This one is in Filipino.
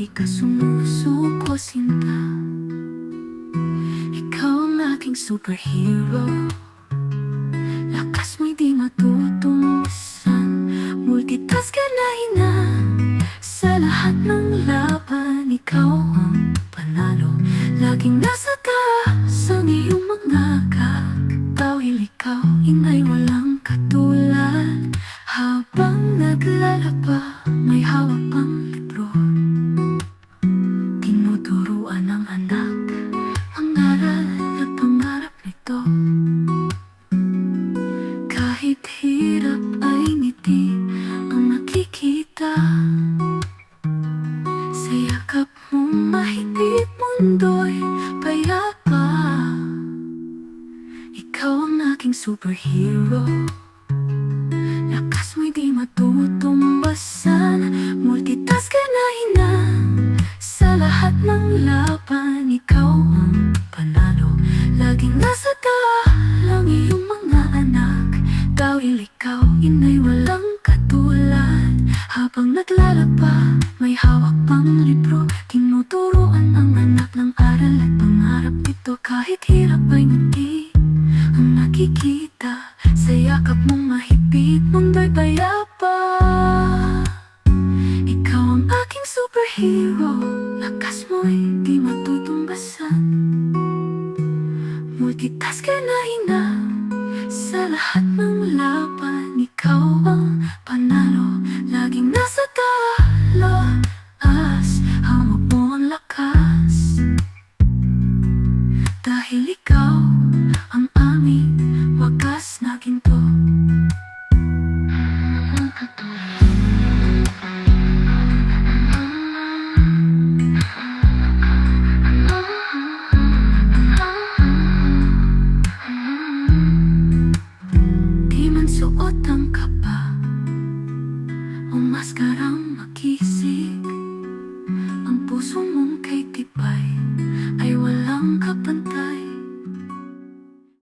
di ka sumusuko, sinta. Ikaw ang aking superhero. Lakas mo'y di matutumbasan. Multitask ka na ina. Sa lahat ng laban, ikaw ang panalo. Laging nasa taas ang iyong mga gagawin. Ikaw, inay walang katulad. Habang naglalaba, may hawak pang libro. Tinuturuan ng anak ang aral at pangarap nito. Kahit hirap ay ngiti ang nakikita. Sa yakap mong mahigpit, mundo'y payapa. Ikaw ang aking superhero. Lakas mo'y di matutumbasan. Multitask ka na ina. Sa lahat ng laban, ikaw ang panalo. Laging nasa talang iyong mga anak. Dahil ikaw, inay walang katulad. Habang naglalaba, may hawak pang libro. Tinuturuan ang anak ng aral at pangarap nito. Kahit hirap ay ngiti ang nakikita. Sa yakap mong mahigpit, mundo'y payapa. Ikaw ang aking superhero. Lakas mo'y di matutumbasan. Multitask ka na ina. Sa lahat ng laban, ikaw ang panalo. Laging nasa taas